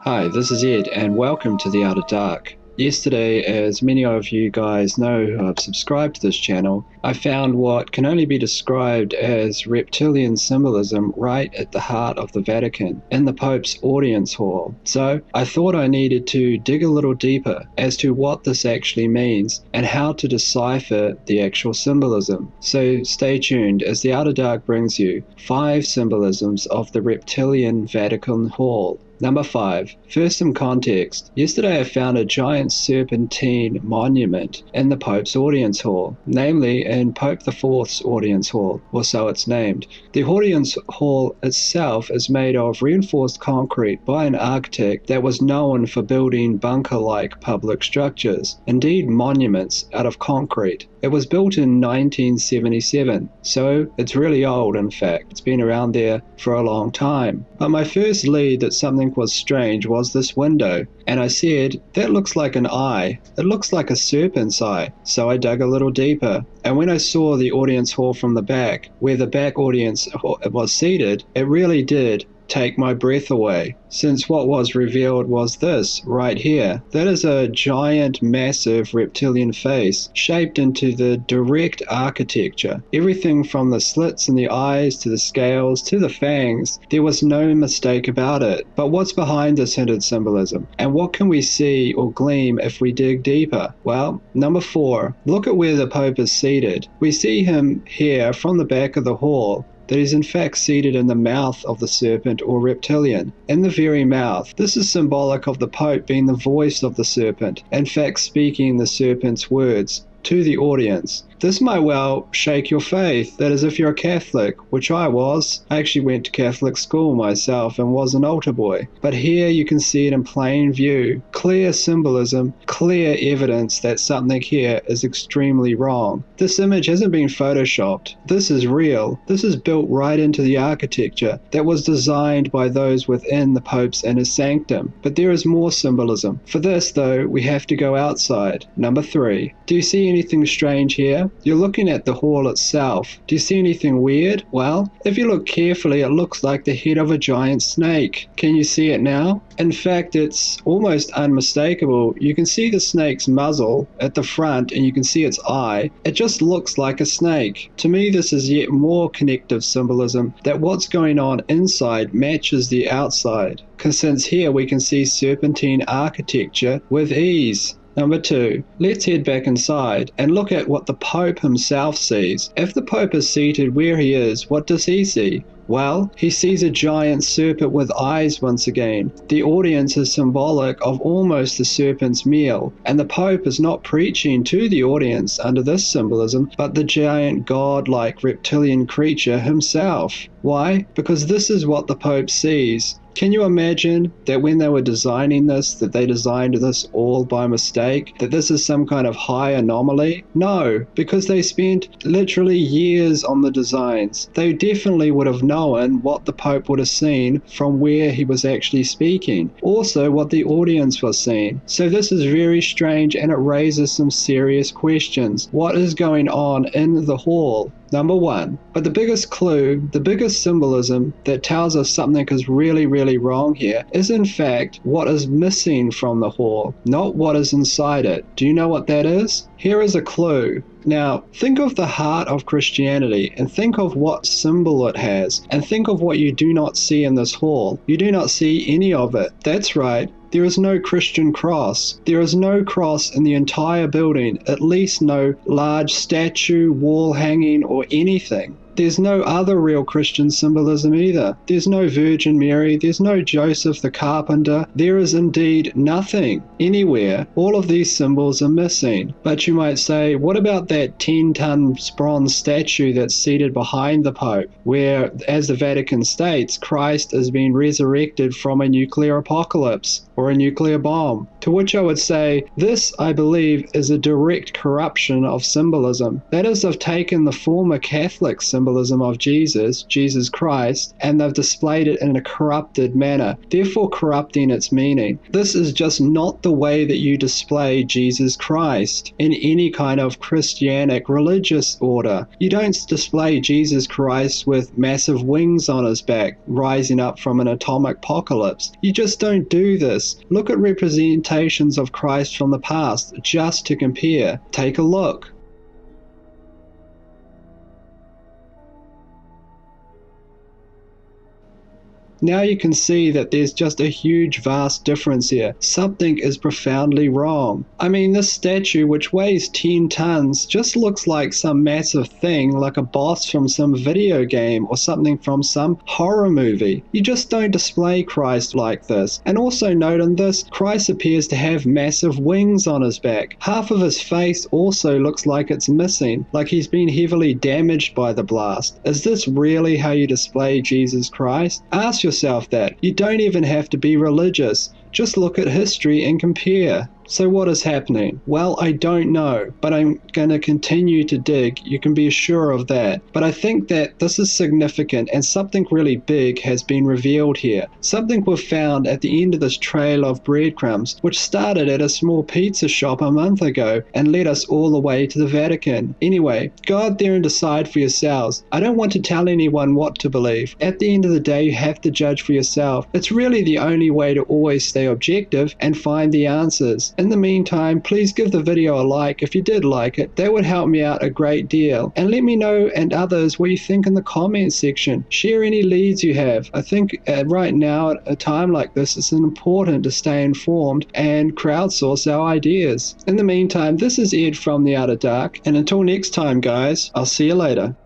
Hi, this is Ed, and welcome to The Outer Dark. Yesterday, as many of you guys know who have subscribed to this channel, I found what can only be described as reptilian symbolism right at the heart of the Vatican, in the Pope's audience hall. So, I thought I needed to dig a little deeper as to what this actually means and how to decipher the actual symbolism. So, stay tuned as The Outer Dark brings you 5 symbolisms of the reptilian Vatican Hall. Number 5. First, some context. Yesterday I found a giant serpentine monument in the Pope's audience hall, namely in Pope IV's audience hall, or so it's named. The audience hall itself is made of reinforced concrete by an architect that was known for building bunker-like public structures, indeed monuments out of concrete. It was built in 1977, so it's really old. In fact, it's been around there for a long time. But my first lead that something was strange was this window, and I said, that looks like an eye. It looks like a serpent's eye. So I dug a little deeper, and when I saw the audience hall from the back, where the back audience was seated, it really did take my breath away, since what was revealed was this right here. That is a giant, massive reptilian face shaped into the direct architecture. Everything from the slits in the eyes to the scales to the fangs, there was no mistake about it. But what's behind this hinted symbolism, and what can we see or glean if we dig deeper? Well, number 4, look at where the Pope is seated. We see him here from the back of the hall, that is in fact seated in the mouth of the serpent or reptilian, in the very mouth. This is symbolic of the Pope being the voice of the serpent, in fact speaking the serpent's words to the audience. This might well shake your faith. That is, if you're a Catholic, which I was. I actually went to Catholic school myself and was an altar boy. But here you can see it in plain view. Clear symbolism, clear evidence that something here is extremely wrong. This image hasn't been photoshopped. This is real. This is built right into the architecture that was designed by those within the Pope's inner sanctum. But there is more symbolism. For this, though, we have to go outside. Number 3. Do you see anything strange here? You're looking at the hall itself. Do you see anything weird? Well, if you look carefully, it looks like the head of a giant snake. Can you see it now? In fact, it's almost unmistakable. You can see the snake's muzzle at the front and you can see its eye. It just looks like a snake. To me, this is yet more connective symbolism that what's going on inside matches the outside. Because since here we can see serpentine architecture with ease. Number 2, let's head back inside and look at what the Pope himself sees. If the Pope is seated where he is, what does he see? Well, he sees a giant serpent with eyes once again. The audience is symbolic of almost the serpent's meal, and the Pope is not preaching to the audience under this symbolism, but the giant god-like reptilian creature himself. Why? Because this is what the Pope sees. Can you imagine that when they were designing this, that they designed this all by mistake? That this is some kind of high anomaly? No, because they spent literally years on the designs. They definitely would have known what the Pope would have seen from where he was actually speaking. Also, what the audience was seeing. So this is very strange and it raises some serious questions. What is going on in the hall? Number 1. But the biggest clue, the biggest symbolism that tells us something is really wrong here is in fact what is missing from the hall, not what is inside it. Do you know what that is? Here is a clue. Now, think of the heart of Christianity and think of what symbol it has and think of what you do not see in this hall. You do not see any of it. That's right. There is no Christian cross. There is no cross in the entire building, at least no large statue, wall hanging, or anything. There's no other real Christian symbolism either. There's no Virgin Mary, there's no Joseph the carpenter. There is indeed nothing anywhere. All of these symbols are missing. But you might say, what about that 10-ton bronze statue that's seated behind the Pope, where, as the Vatican states, Christ is being resurrected from a nuclear apocalypse or a nuclear bomb? To which I would say, this, I believe, is a direct corruption of symbolism. That is, they've taken the former Catholic symbolism symbolism of Jesus, Jesus Christ, and they've displayed it in a corrupted manner, therefore corrupting its meaning. This is just not the way that you display Jesus Christ in any kind of Christianic religious order. You don't display Jesus Christ with massive wings on his back, rising up from an atomic apocalypse. You just don't do this. Look at representations of Christ from the past, just to compare. Take a look. Now you can see that there's just a huge vast difference here. Something is profoundly wrong. I mean, this statue, which weighs 10 tons, just looks like some massive thing, like a boss from some video game or something from some horror movie. You just don't display Christ like this. And also note on this, Christ appears to have massive wings on his back. Half of his face also looks like it's missing, like he's been heavily damaged by the blast. Is this really how you display Jesus Christ? Ask yourself that. You don't even have to be religious. Just look at history and compare. So what is happening? Well, I don't know, but I'm going to continue to dig. You can be sure of that. But I think that this is significant and something really big has been revealed here. Something we've found at the end of this trail of breadcrumbs, which started at a small pizza shop a month ago and led us all the way to the Vatican. Anyway, go out there and decide for yourselves. I don't want to tell anyone what to believe. At the end of the day, you have to judge for yourself. It's really the only way to always stay objective and find the answers. In the meantime, please give the video a like if you did like it. That would help me out a great deal. And let me know and others what you think in the comments section. Share any leads you have. I think right now at a time like this, it's important to stay informed and crowdsource our ideas. In the meantime, this is Ed from The Outer Dark, and until next time guys, I'll see you later.